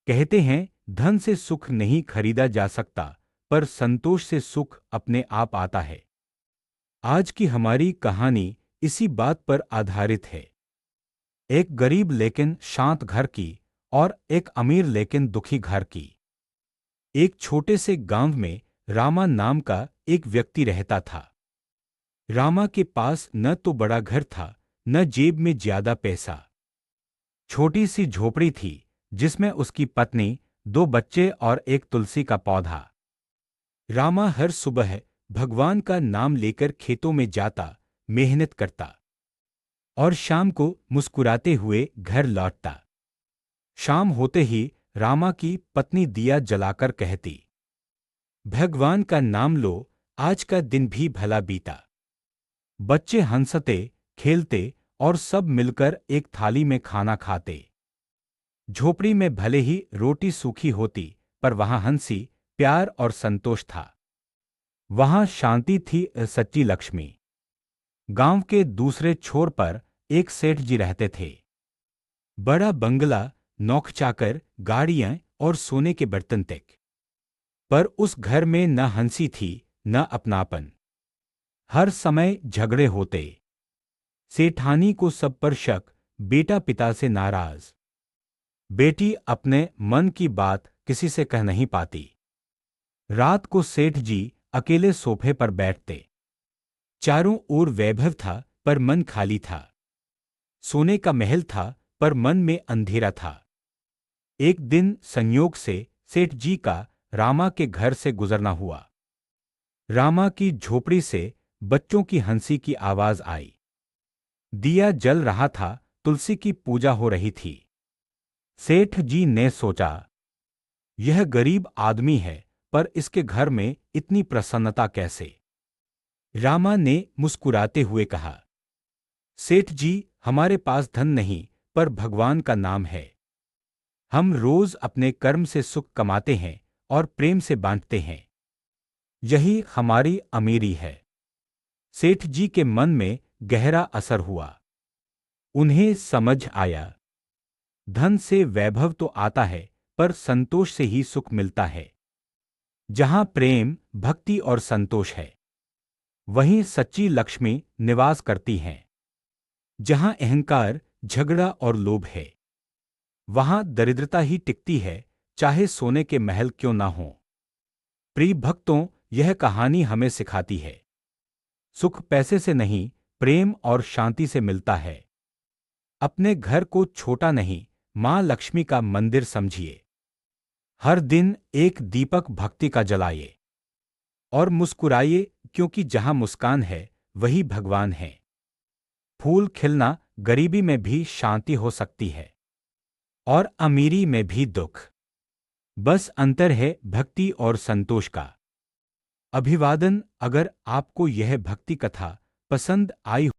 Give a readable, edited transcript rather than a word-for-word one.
कहते हैं, धन से सुख नहीं खरीदा जा सकता, पर संतोष से सुख अपने आप आता है। आज की हमारी कहानी इसी बात पर आधारित है। एक गरीब लेकिन शांत घर की और एक अमीर लेकिन दुखी घर की। एक छोटे से गांव में रामा नाम का एक व्यक्ति रहता था। रामा के पास न तो बड़ा घर था, न जेब में ज्यादा पैसा। छोटी सी झोपड़ी थी, जिसमें उसकी पत्नी, दो बच्चे और एक तुलसी का पौधा। रामा हर सुबह भगवान का नाम लेकर खेतों में जाता, मेहनत करता और शाम को मुस्कुराते हुए घर लौटता। शाम होते ही रामा की पत्नी दिया जलाकर कहती, भगवान का नाम लो, आज का दिन भी भला बीता। बच्चे हंसते, खेलते और सब मिलकर एक थाली में खाना खाते। झोपड़ी में भले ही रोटी सूखी होती, पर वहां हंसी, प्यार और संतोष था। वहां शांति थी, सच्ची लक्ष्मी। गांव के दूसरे छोर पर एक सेठ जी रहते थे। बड़ा बंगला, नौकचाकर, गाड़ियां और सोने के बर्तन तक। पर उस घर में न हंसी थी, न अपनापन। हर समय झगड़े होते। सेठानी को सब पर शक, बेटा पिता से नाराज। बेटी अपने मन की बात किसी से कह नहीं पाती। रात को सेठ जी अकेले सोफे पर बैठते। चारों ओर वैभव था, पर मन खाली था। सोने का महल था, पर मन में अंधेरा था। एक दिन संयोग से सेठ जी का रामा के घर से गुजरना हुआ। रामा की झोपड़ी से बच्चों की हंसी की आवाज आई। दिया जल रहा था, तुलसी की पूजा हो रही थी। सेठ जी ने सोचा, यह गरीब आदमी है, पर इसके घर में इतनी प्रसन्नता कैसे? रामा ने मुस्कुराते हुए कहा, सेठ जी, हमारे पास धन नहीं, पर भगवान का नाम है। हम रोज अपने कर्म से सुख कमाते हैं और प्रेम से बांटते हैं। यही हमारी अमीरी है। सेठ जी के मन में गहरा असर हुआ। उन्हें समझ आया, धन से वैभव तो आता है, पर संतोष से ही सुख मिलता है। जहां प्रेम, भक्ति और संतोष है, वहीं सच्ची लक्ष्मी निवास करती हैं। जहां अहंकार, झगड़ा और लोभ है, वहां दरिद्रता ही टिकती है, चाहे सोने के महल क्यों ना हो। प्रिय भक्तों, यह कहानी हमें सिखाती है, सुख पैसे से नहीं, प्रेम और शांति से मिलता है। अपने घर को छोटा नहीं, मां लक्ष्मी का मंदिर समझिए। हर दिन एक दीपक भक्ति का जलाइए और मुस्कुराइए, क्योंकि जहां मुस्कान है, वही भगवान है। फूल खिलना, गरीबी में भी शांति हो सकती है और अमीरी में भी दुख। बस अंतर है भक्ति और संतोष का। अभिवादन। अगर आपको यह भक्ति कथा पसंद आई